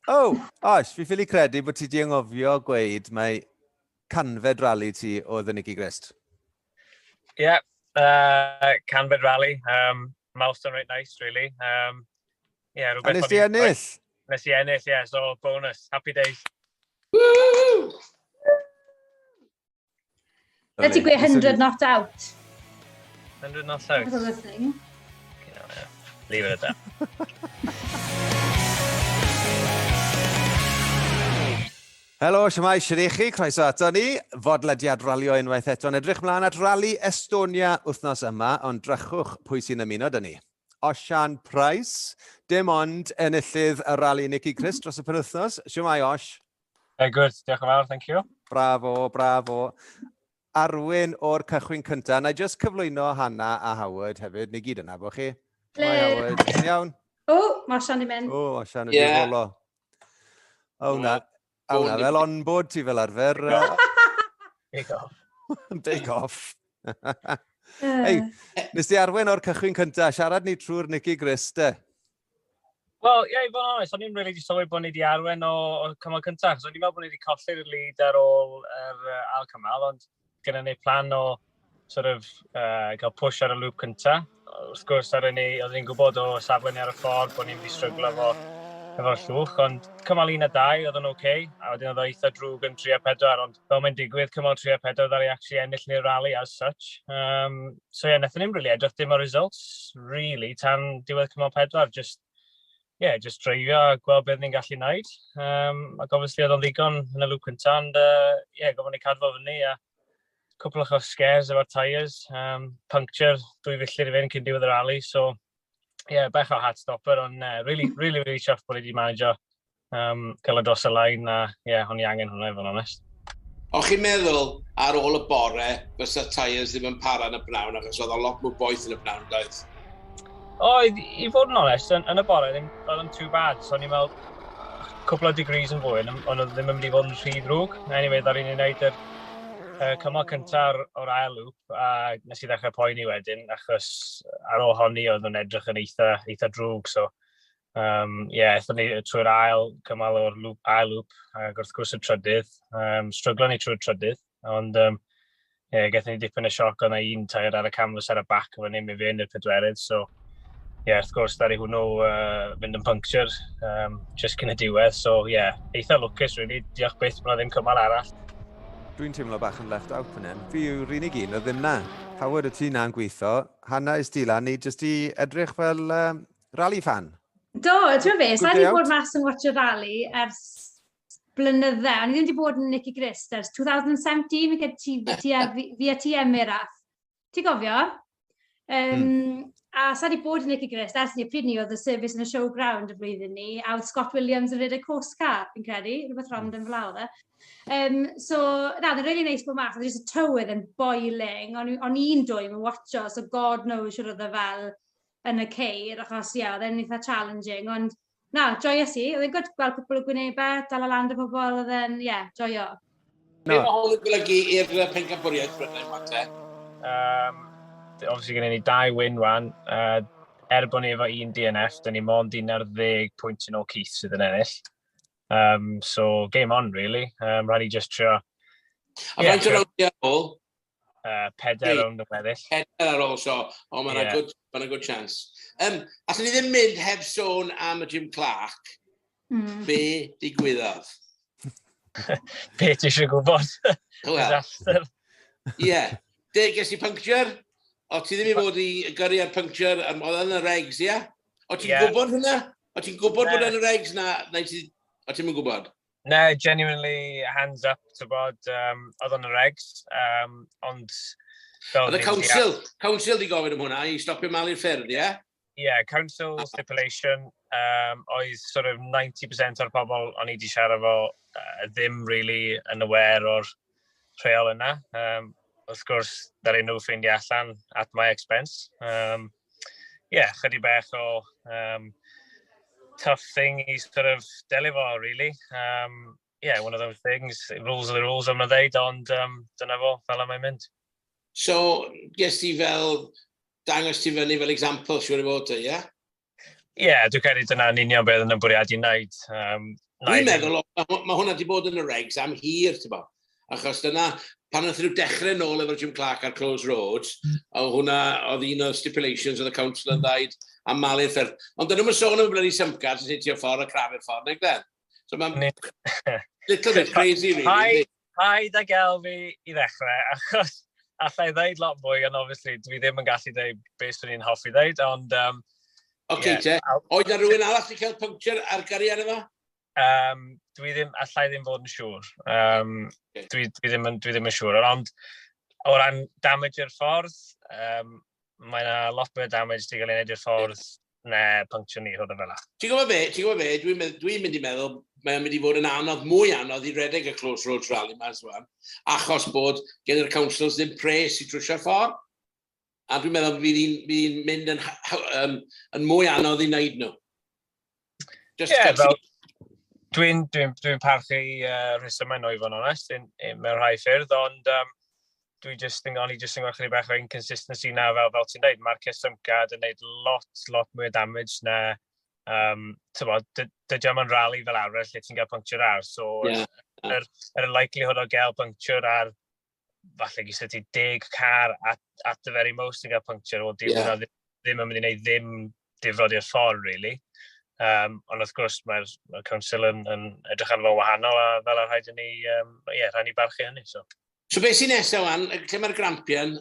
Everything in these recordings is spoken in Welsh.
Oes, fi ffili credu bod ti di anghofio gweud mae canfed rali ti oedd y Nicky Grist. Yeah, canfed rally. Milestone right nice, really. Yeah, A nes ti ennill? Nes i ennill, yeah, so bonus. Happy days. Woo! Let's go 100 not out. 100 not out. That's another thing. Leave it at that. Helo, siamai, siwr i chi, croeso ato ni. Fodlediad ralio unwaith eto'n edrych mlaen at rali Estonia wythnos yma, ond drychwch pwy sy'n ymuno dyn ni. Osian Pryce, dim ond enillydd y rali Nicky Grist dros y penwythnos. Siamai, Osh. Good, diolch yn fawr, thank you. Bravo. Arwyn o'r cychwyn cyntaf. Na i just cyflwyno Hannah a Howard hefyd. Ni gyd yna, bo chi? Mae Howard, yn iawn? Mae Osian i mynd. Osian yn rolo. Na, fel on-board ti fel arfer. Big off. Big off. Hei, nes ti Arwyn o'r cychwyn cyntaf, siarad ni trwy'r Nicky Grist, Wel, ie, i fod yn onest, o'n i'n really sylwi bod ni wedi arwen o cymal cyntaf, so o'n i'n meddwl bod ni wedi colli'r lead ar ôl yr ail cymal, ond gyda ni plan o cael push ar y lŵp cyntaf. Wrth gwrs, oedden ni'n gwybod o safle ni ar y ffordd bod ni'n mynd i stryglo efo'r llwch, ond cymal 1 a 2 oedd yn oce, a wedyn oedd o eitha drwg yn 3 a 4, ond fel mae'n digwydd, cymal 3 a 4 ddari actually ennill ni'r rally as such. So nethon ni'n really edrych dim o results, really, tan diwedd cymal 4, just dreifio a gweld beth ni'n gallu wneud. Ac obviously oedd o'n ddigon yn y lŵp cyntaf, ond gofyn ni cadw fyny a cwpl o scares efo'r tyres, puncture 2 filltir i fynd cyn diwedd y rally, so bech o hat stopper, ond really chuffed bod i wedi manager cael y dros y line, a o'n i angen hwnna, efo'n onest. O'ch chi'n meddwl ar ôl y bore fysa tyres ddim yn para yn y pnawn, achos oedd o lot mwy boeth yn y pnawn, doedd? I fod yn onest, yn y bore, oedd yn too bad, so o'n i'n meddwl cwpl o degrees yn fwy, ond oedd ddim yn mynd i fod yn rhy drwg. Anyway, ddari ni'n gwneud cymal cyntaf o'r ail lŵp, a nes i ddechrau poeni wedyn, achos ar ôl honni oedd yn edrych yn eitha drwg, so eithon ni trwy'r ail cymal o'r ail lŵp, ac wrth gwrs y trydydd, stryglo ni trwy'r trydydd, ond gaethon ni dipyn y sioc o'na un tair ar y canvas ar y bac efo ni'n mynd i'r pedwerydd, so wrth gwrs ddari hwnnw fynd yn puncture just cyn y diwedd, so eitha lwcus really, diolch byth bod ddim cymal arall. Dwi'n teimlo bach yn left out fan hyn. Fi yw'r unig un, o ddim na. Howard, y ti na'n gweithio. Hannah is dilan, ni jyst i edrych fel rally fan. Do, ti'n fe, sa'n ni bod mas yn watch y rally ers blynydde. O'n i ddim wedi bod yn Nicky Grist ers 2017, mi gyda fi a ti Emirath. Ti'n gofio? A sa'n ni bod yn Nicky Grist ers ni, pryd ni oedd y service yn y showground y blwyddyn ni, a oedd Scott Williams yn rhedeg coast car, fi'n credu, rhywbeth random fel awr. So, oedd really nice bod mas, oedd just y tywydd yn boiling, o'n i'n dwy'n watcho, so God knows siwr oedd e fel yn y ceir, achos oedd e'n eitha challenging, ond joyous i, oedd e'n gweld cwpl o gwynebau, dal o land o pobl, oedd e'n, joio. Be mae hwn yn golygu i'r mhencampwriaeth Rhaglen, Mate? Obviously, gen ni 2 win wan. Bod ni efo 1 DNF, dyn ni mond 11 pwynt yn o Keith sydd yn ennill. So, game on, really. Rhaid i just trio... A faint o rownd ar ôl? 4 rownd o weddill. 4 ar ôl, so. O, mae'n good chance. Allwn ni ddim mynd heb sôn am y Jim Clark. Be digwyddodd? Be ti eisiau gwybod? Disaster. Ges i puncture? O, ti ddim i fod i gyrru ar puncture oedd yn y regs, O, ti'n gwybod hynna? O, ti'n gwybod bod yn y regs na? O, ti'n mynd gwybod? No, genuinely hands up to bod oedd yn y regs, ond... Oedd y council di gofyn am hwnna i stopio mal i'r ffyrdd, council stipulation, oedd sort of 90% o'r pobl o'n i wedi siarad efo ddim really yn aware o'r rheol yna. Wrth gwrs, ddari nhw ffeindio allan at my expense. Chydig bech o tough thing i sort of delio fo, really. One of those things, rules are the rules, I'm not dweud, ond dyna fo, fel am ei mynd. So, ges ti fel, dangos ti fyny fel example, siwr i fod ti, Dwi'n credu dyna'n union beth yn y bwriad i wneud. Dwi'n meddwl, mae hwnna wedi bod yn y regs am hir, ti'n bo. Achos dyna, pan oedd nhw dechrau nôl efo'r Jim Clark ar Close Roads, a hwnna oedd un o'r stipulations oedd y council yn dweud am malu'r ffyrdd. Ond dyn nhw'n sôn am blydi symcad sy'n hitio ffordd a crafu'r ffordd, neu glen? So mae'n little bit crazy, really. Paid ag elfi i ddechrau, achos allai ddweud lot mwy, ond obviously dwi ddim yn gallu dweud beth sy'n ni'n hoffi ddweud, ond... Oce, te. Oed na rhywun arall i cael puncture ar gariad efo? Dwi ddim, allai ddim fod yn siŵr. Dwi ddim yn siŵr. Ond o ran damage i'r ffordd, mae yna lot mwy o damage ti'n cael ei wneud i'r ffordd na puncture ni, hwnnw fel. Ti'n gwybod be? Dwi'n mynd i meddwl, mae'n mynd i fod yn anodd, mwy anodd i redeg y Close Roads Rally mas wan, achos bod gen i'r councils ddim pres i trwysio'r ffordd. A dwi'n meddwl bydd hi'n mynd yn mwy anodd i wneud nhw. Dwi'n parchu rhesymau nhw i fod yn onest, mewn rhai ffyrdd, ond dwi jyst yn gweld chydig bach o inconsistency na fel ti'n dweud. Mae'r cysymcad yn gwneud lot mwy o damage na, dydy o'n rally fel arfer lle ti'n cael puncture ar, so yr likelihood o gael puncture ar, falle gyda ti 10 car at the very most yn cael puncture, o ddim yn mynd i wneud ddim difrod i'r ffordd, really. Ond wrth gwrs, mae'r council yn edrych arno wahanol a fel ar rhaid i ni, rhaid ni barchu hynny. So beth sy'n nesaf wan, lle mae'r grampion,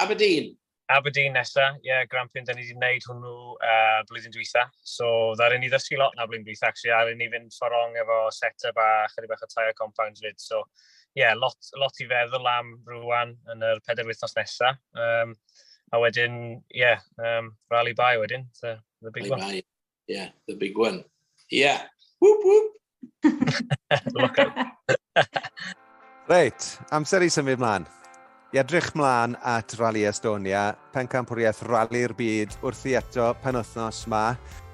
Aberdeen? Aberdeen nesaf, grampion, da ni wedi gwneud hwnnw blwyddyn dwytha. So, ddaru ni ddysgu lot na blwyddyn dwytha, actually, a ni fynd fforong efo set-up a chydig bach o tair compounds fyd. So, lot i feddwl am rwan yn yr 4 wythnos nesaf. A wedyn, rally by wedyn, the big one. Yeah, the big one. Yeah. Whoop, whoop. Look out. Reit, amser i symud mlaen. I edrych mlaen at Rali Estonia, mhencampwriaeth rali'r byd wrth i eto penwythnos yma.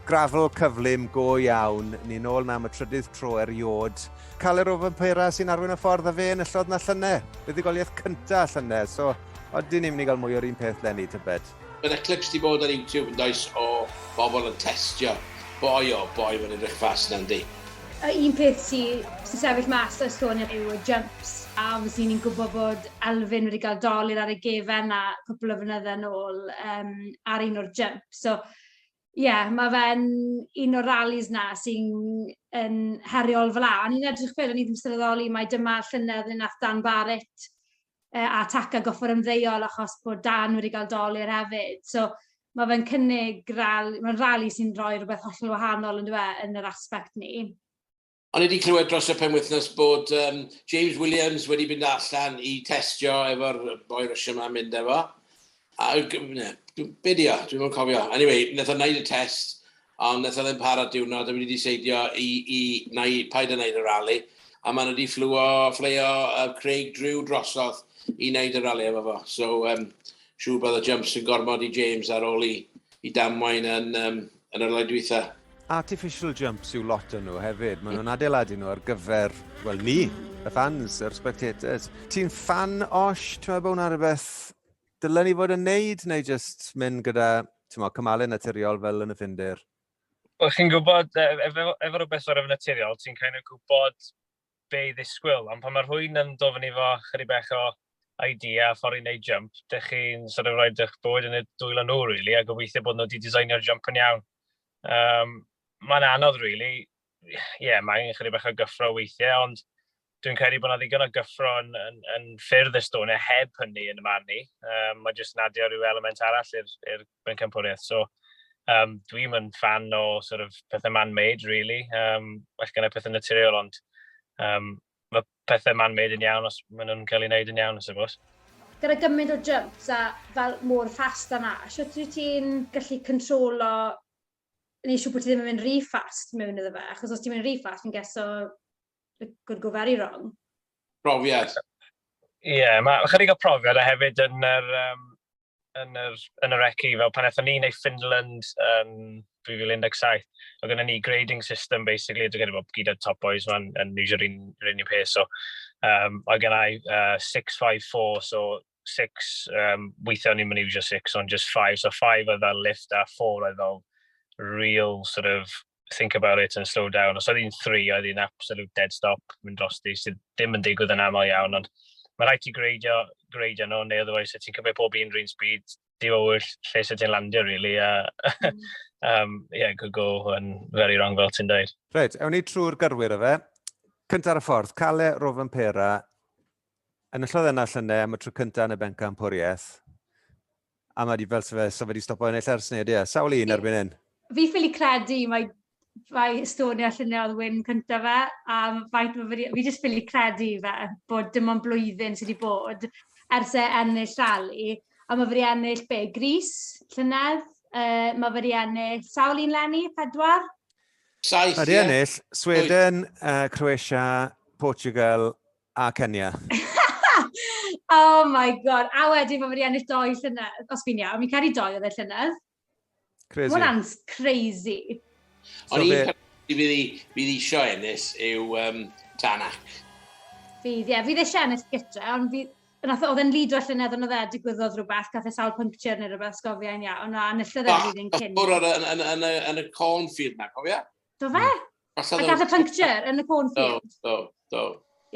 Grafel cyflym go iawn, ni'n ôl na am y trydydd tro eriod. Cael yr ofyn pera sy'n arwain y ffordd a fe yn illodd na llynau. Buddigoliaeth cynta llynau, so oedden ni'n mynd i gael mwy o'r un peth lenni, tybed. Bydd y clips di bod ar YouTube yn does o bobl yn testio. Boi fe'n edrych fast na'n di. Un peth sy'n sefyll mas o Estonia yw y jumps. A obviously ni'n gwybod bod Elfyn wedi cael dolir ar y gefen a cwpl o fynyddoedd yn ôl ar un o'r jumps. So, mae fe'n un o'r rallies na sy'n heriol fel a. Ni'n edrych fel, o'n i ddim sylweddoli mae dyma llynedd yn nath Dan Barrett a Taca goffer ymddeol achos bod Dan wedi cael dolir hefyd. So, mae fe'n cynnig mae'n rally sy'n rhoi rhywbeth hollol wahanol yn yr aspect ni. O'n i wedi clywed dros y penwythnos bod James Williams wedi mynd allan i testio efo'r boi Russia yma'n mynd efo. A be di o? Dwi'n mwyn cofio. Anyway, wnaeth o'n neud y test, ond wnaeth o'n para diwrnod a wedi diseidio i paid a neud y rally. A ma'n wedi ffleio Craig Drew drosodd i neud y rally efo fo. So, siŵr bod y jumps yn gormod i James ar ôl i damwain yn yr oed dwytha. Artificial jumps yw lot o'n nhw hefyd. Maen nhw'n adeiladu nhw ar gyfer, ni, y fans, yr spectators. Ti'n fan Osh, ti'n meddwl bod hwnna rhywbeth dylen ni fod yn neud, neu just mynd gyda cymalau naturiol fel yn y ffindir? Wel, chi'n gwybod, efo rhywbeth o'r efo naturiol, ti'n kind of gwybod be i ddisgwyl. Ond pan mae rhywun yn dod fyny fo chydig bach o idea ffordd i wneud jump, dych chi'n sort of roed eich bywyd yn y dwylo nhw, really, a gobeithio bod nhw wedi designio'r jump yn iawn. Mae'n anodd, really. Mae'n chydig bach o gyffro weithiau, ond dwi'n credu bod yna ddigon o gyffro yn ffyrdd Estonia heb hynny yn y marn ni. Mae jyst yn adio rhyw element arall i'r mhencampwriaeth. So, dwi'n yn fan o sort of pethau man-made, really. Well gan y pethau naturiol, ond mae pethau man-made yn iawn os maen nhw'n cael ei wneud yn iawn, I suppose. Gyda gymaint o jumps a fel mor fast yna, sut ti'n gallu controlo neu siw bod ti ddim yn mynd rhy fast mewn iddo fe, achos os ti'n mynd rhy fast, fi'n gesso it could go very wrong. Profiad. Mae chydig o profiad a hefyd yn yr ECI, fel pan eithon ni neu Finland yn 2017, oedd gyda ni grading system, basically, dwi'n gyda bod gyda top boys yn iwsio yr un peth, so oedd gyda 6-5-4, so 6, weithio ni'n mynd iwsio 6, ond just 5, so 5 oedd fel lift a 4 oedd fel real sort of think about it and slow down. Os oedd hi'n 3, oedd hi'n absolute dead stop mynd drosti, sydd ddim yn digwydd yn aml iawn, ond mae rhaid ti greidio nhw, neu otherwise, ti'n cymryd pob un rhywun speed, di owyll lle sydd ti'n landio, really. Could go yn very wrong fel ti'n dweud. Reit, ewn ni trwy'r gyrwyr o fe. Cyntaf ar y ffordd, Cale Rofen Pera, yn y llwyddiant llynau am y tro cyntaf yn y bencampwriaeth. A mae fe wedi stopo yn ei llersnid, ie. Sawl un erbyn hyn? Fi ffili credu mae Estonia llynau oedd wyn cyntaf fe, a fi jyst ffili credu fe bod dim ond blwyddyn sydd wedi bod ers ennill rali, a mae fe wedi ennill Gris llynedd, mae fe wedi ennill sawl un lenni, 4? 7, Mae wedi ennill Sweden, Croatia, Portugal a Kenya. Oh my god, a wedyn mae fe wedi ennill 2 llynedd, os fi'n iawn, mi'n cael 2 oedd e llynedd. Crazy. Mae hwnna'n crazy. Ond un fydd isio ennill yw Tanak. Fydd eisiau ennill gytre, ond oedd e'n lido llynedd ond oedd e digwyddodd rhywbeth, gath e sawl puncture neu rhywbeth, sgofiau'n iawn, a enillodd e flwyddyn cyn. Yn y cornfield na, cofia? Do fe? A gath e puncture yn y cornfield? Do.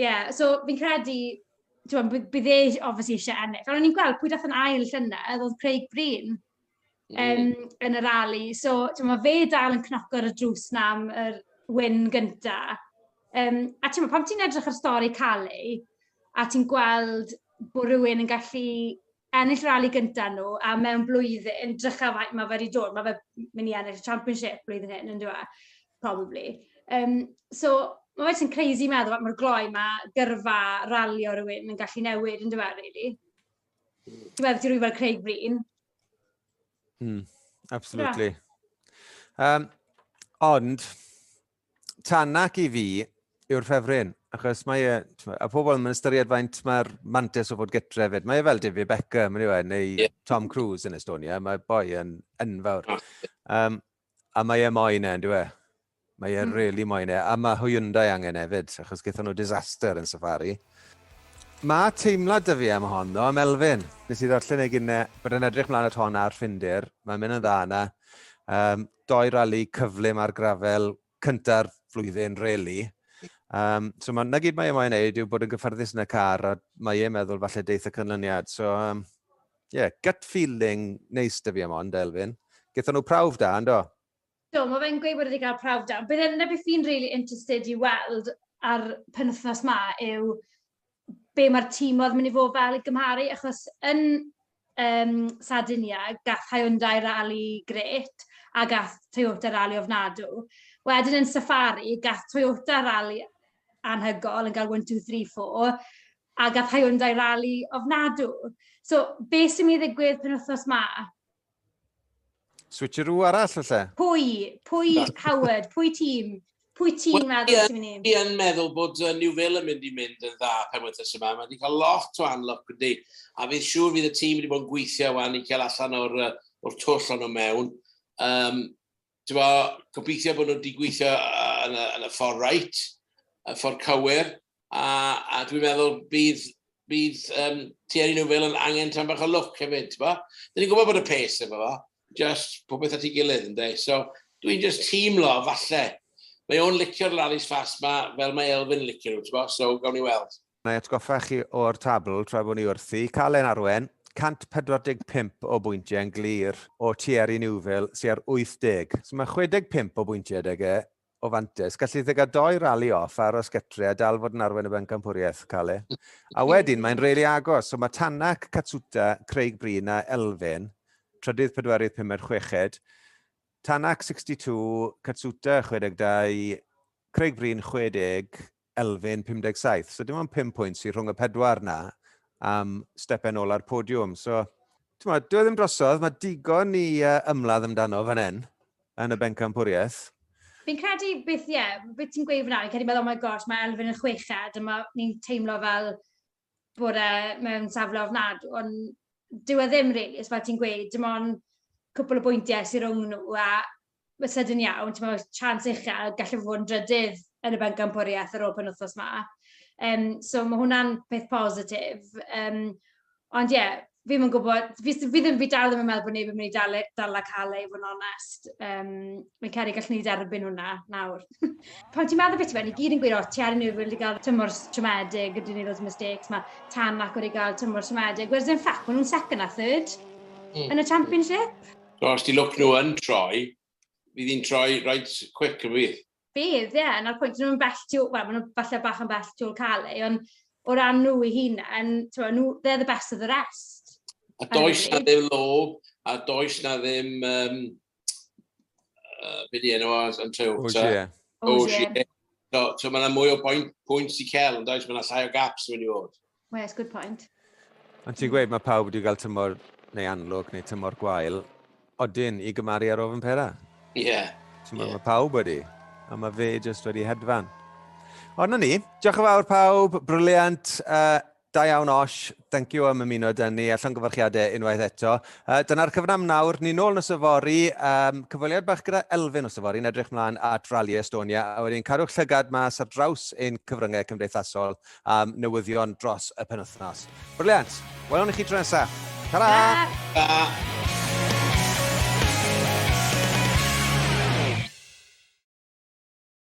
Ie, so fi'n credu, bydd e obviously eisiau ennill. Ond o'n i'n gweld pwy dath yn ail llynedd, oedd Craig Breen yn y rali. So, mae fe dal yn cnoco'r y drws na am y win gynta. A pam ti'n edrych ar stori Cale, a ti'n gweld bod rhywun yn gallu ennill rali gynta nhw, a mewn blwyddyn, drycha faint mae fe wedi dod. Mae fe mynd i ennill y championship blwyddyn hyn, yn dweud, probably. So, mae fe'n crazy meddwl mae'r gloi mae gyrfa ralio rhywun yn gallu newid, yn dweud, really. Dwi'n meddwl ti'n rhywun fel Craig Breen. Absolutely. Ond, Tanak i fi yw'r ffefryn, achos mae a pobl yn ystyried faint mae'r mantis o fod gytre fyd. Mae fel David Beckham, neu Tom Cruise yn Estonia, mae boi yn enfawr. A mae moyn yn dweud. Mae really moyn a mae Hyundai angen hefyd, achos gaethon nhw disaster yn safari. Mae teimlad dy fi am hon, ddo, am Elfyn. Nes i ddarllen ei gynnau bod yn edrych mlaen at hon ar Ffindir. Mae'n mynd yn dda yna. 2 rali cyflym ar grafel cynta'r flwyddyn, really. So na gyd mae moyn wneud yw bod yn gyfforddus yn y car, a mae e'n meddwl falle deith y cynlyniad. So, gut feeling neis dy fi am hon, Elfyn. Gaethon nhw prawf da, yndo? Do, mae fe'n gweud bod wedi cael prawf da. Bydd yna beth fi'n really interested i weld ar penwythnos ma yw be mae'r tîm oedd mynd i fod fel i gymharu, achos yn Sardinia gath Hyundai rali gret a gath Toyota rali ofnadw. Wedyn yn Safari gath Toyota rali anhygol yn cael 1, 2, 3, 4 a gath Hyundai rali ofnadw. So, be sy'n mynd i ddigwydd penwythnos ma? Switcheroo arall, lle? Pwy Howard, pwy tîm meddwl sy'n mynd i? Fi yn meddwl bod New Vale yn mynd i mynd yn dda penwythnos yma. Mae wedi cael lot o anloc ydy. A fydd siŵr fydd y tîm wedi bod yn gweithio wan i cael allan o'r twll o'n mewn. Gobeithio bod nhw wedi gweithio yn y ffordd reit, y ffordd cywir. A dwi'n meddwl bydd Thierry New Vale yn angen tan bach o look hefyd. Dyn ni'n gwybod bod y pace efo fo. Just popeth at ei gilydd, ynddo. So, dwi'n just teimlo, falle. Mae o'n licio'r ralis fast ma, fel mae Elfyn licio nhw, so gawn ni weld. Na i atgoffa chi o'r tabl tra bod ni wrthi. Calen Arwen, 145 o bwyntiau yn glir o Thierry New Vale sy'n ar 80. So mae 65 o bwyntiau adegau o fantes. Gallu ddeg 2 rali off ar osgetre a dal fod yn arwen y bencampwriaeth, Cale. A wedyn mae'n really agos. So mae Tanak, Katsuta, Craig Breen a Elfyn, trydydd 4, 5, 6. Tanak 62, Katsuta 62, Craig Breen 60, Elfyn 57. So dim ond 5 pwynt sy'n rhwng y 4 na am stepen ôl ar podiwm. So, dwi ddim drosodd, mae digon i ymladd amdano fan hyn yn y bencampwriaeth. Fi'n credu beth ti'n gweud fyna, fi'n credu meddwl, oh my gosh, mae Elfyn yn 6, a ni'n teimlo fel bod mewn safle ofnadw, ond dyw e ddim really, os fel ti'n gweud, dim ond cwpl o bwyntiau sy'n rhwng nhw, a mae sydyn iawn, ti'n meddwl, chans uchel, gallu fod yn drydydd yn y bencampwriaeth ar ôl penwythnos ma. So mae hwnna'n peth positif. Ond fi ddim yn gwybod, fi dal ddim yn meddwl bod neb yn mynd i dal cael ei, fod yn onest. Mae'n cael ei gallu ni derbyn hwnna nawr. Pan ti'n meddwl beth i fe, ni gyd yn gweud, ti ar y newid wedi cael tymor siomedig, gyda ni those mistakes, mae Tanak wedi cael tymor siomedig, whereas in fact, maen nhw'n second a third yn y championship. So, os ti look nhw yn troi, fydd hi'n troi right quick yn fydd. Bydd, ie, yn o'r pwynt, nhw'n bell tu, wel, maen nhw'n falle bach yn bell tu ôl cael ei, ond o ran nhw i hunain, they're the best of the rest. A does na ddim lob, a does na ddim, beth i enw yn Toyota. Osian. So mae yna mwy o pwynt i cael, ond does mae yna llai o gaps yn mynd i fod. Well, good point. Ond ti'n gweud mae pawb wedi cael tymor neu anlwg neu tymor gwael, odyn i gymaru ar ofyn pera? Ie. Mae pawb wedi, a mae fe jyst wedi hedfan. Ond na ni, diolch yn fawr pawb, briliant, da iawn Osh, thank you am ymuno dyn ni, a llongyfarchiadau unwaith eto. Dyna'r cyfnam nawr, ni nôl nos yfori, cyfweliad bach gyda Elfyn os yfori, yn edrych mlaen at rali'r Estonia, a wedyn cadwch llygad mas ar draws ein cyfryngau cymdeithasol am newyddion dros y penwythnos. Briliant, welwn i chi tro nesaf. Ta-ra! Ta!